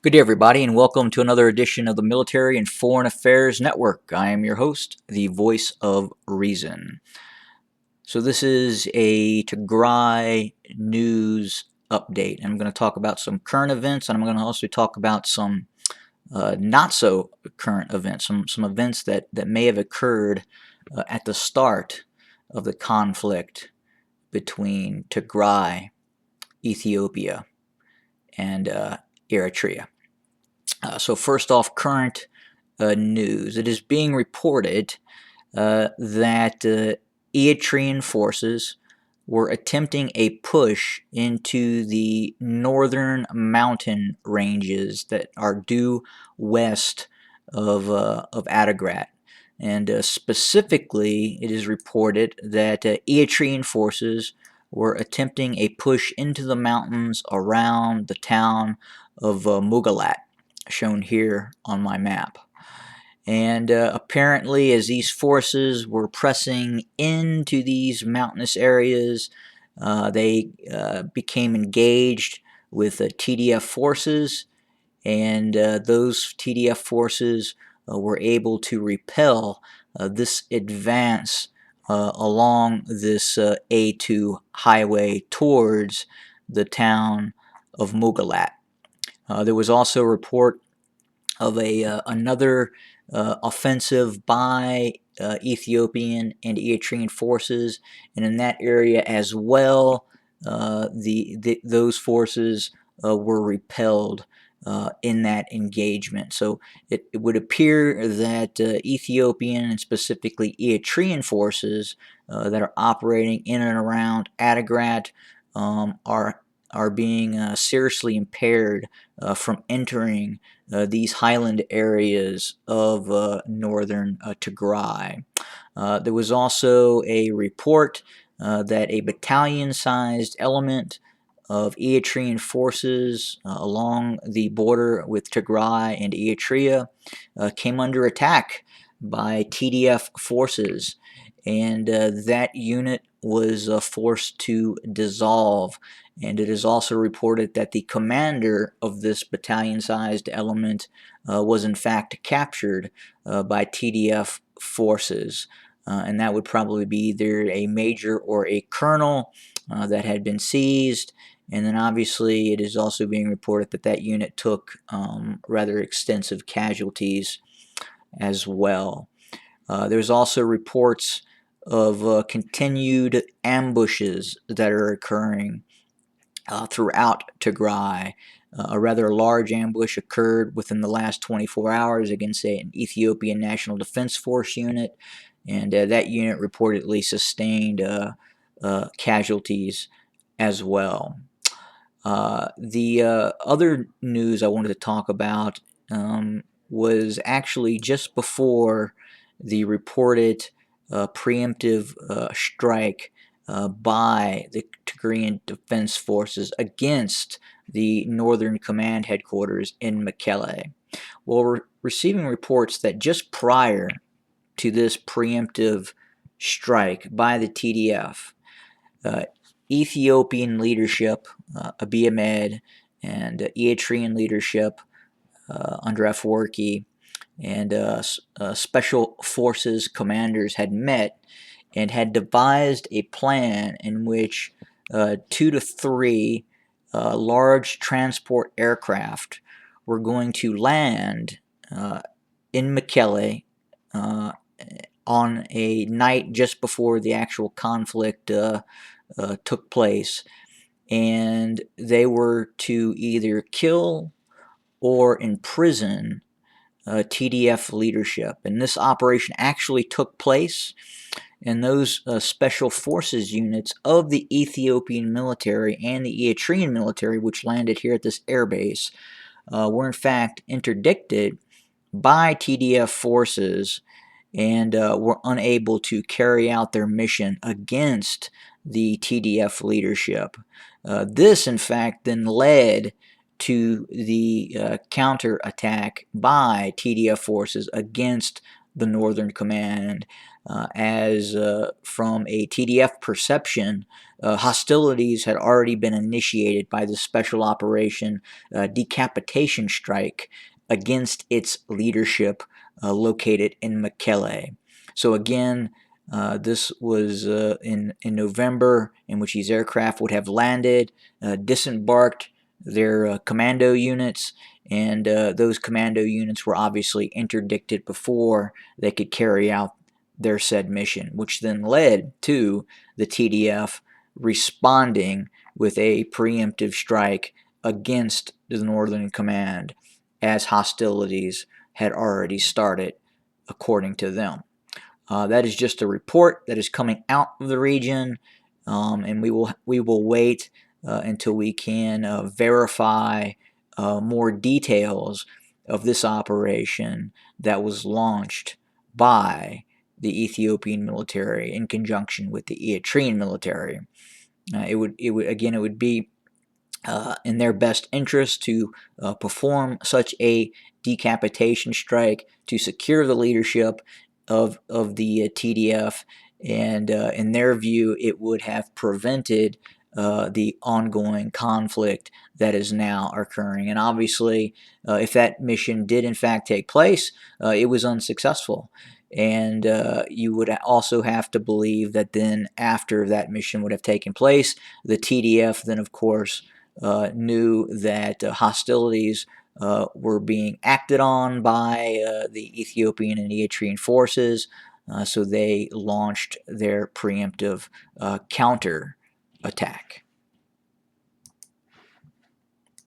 Good day, everybody, and welcome to another edition of the Military and Foreign Affairs Network. I am your host, the voice of reason. So this is a Tigray news update. I'm going to talk about some current events, and I'm going to also talk about some not so current events, some events that may have occurred at the start of the conflict between Tigray, Ethiopia, and Eritrea. So first off, current news. It is being reported that Eritrean forces were attempting a push into the northern mountain ranges that are due west of Adigrat. And specifically, it is reported that Eritrean forces were attempting a push into the mountains around the town of Mugalat, shown here on my map. And apparently, as these forces were pressing into these mountainous areas, they became engaged with TDF forces, and those TDF forces were able to repel this advance along this A2 highway towards the town of Mugalat. There was also a report of another offensive by Ethiopian and Eritrean forces, and in that area as well, those forces were repelled in that engagement. So it would appear that Ethiopian and specifically Eritrean forces that are operating in and around Adigrat are being seriously impaired from entering these highland areas of northern Tigray. There was also a report that a battalion-sized element of Eritrean forces along the border with Tigray and Eritrea came under attack by TDF forces, and that unit was forced to dissolve. And it is also reported that the commander of this battalion-sized element was in fact captured by TDF forces. And that would probably be either a major or a colonel that had been seized. And then obviously it is also being reported that that unit took rather extensive casualties as well. There's also reports of continued ambushes that are occurring throughout Tigray. A rather large ambush occurred within the last 24 hours against an Ethiopian National Defense Force unit, and that unit reportedly sustained casualties as well. The other news I wanted to talk about was actually just before the reported preemptive strike by the Tigrayan Defense Forces against the Northern Command headquarters in Mekelle. Well, we're receiving reports that just prior to this preemptive strike by the TDF, Ethiopian leadership, Abiy Ahmed, and Eritrean leadership under Afwerki, and special forces commanders had met and had devised a plan in which 2 to 3 large transport aircraft were going to land in Mekelle on a night just before the actual conflict took place, and they were to either kill or imprison TDF leadership. And this operation actually took place, and those special forces units of the Ethiopian military and the Eritrean military, which landed here at this airbase, were in fact interdicted by TDF forces and were unable to carry out their mission against the TDF leadership. This, in fact, then led to the counterattack by TDF forces against the Northern Command. as from a TDF perception, hostilities had already been initiated by the Special Operation Decapitation Strike against its leadership located in Mekelle. So again, this was in November, in which these aircraft would have landed, disembarked their commando units, and those commando units were obviously interdicted before they could carry out their said mission, which then led to the TDF responding with a preemptive strike against the Northern Command as hostilities had already started, according to them. That is just a report that is coming out of the region, and we will wait until we can verify more details of this operation that was launched by the Ethiopian military in conjunction with the Eritrean military. It would be in their best interest to perform such a decapitation strike to secure the leadership of the TDF, and in their view, it would have prevented the ongoing conflict that is now occurring. And obviously, if that mission did in fact take place, it was unsuccessful. And you would also have to believe that then, after that mission would have taken place, the TDF then, of course, knew that hostilities were being acted on by the Ethiopian and Eritrean forces, so they launched their preemptive counter attack.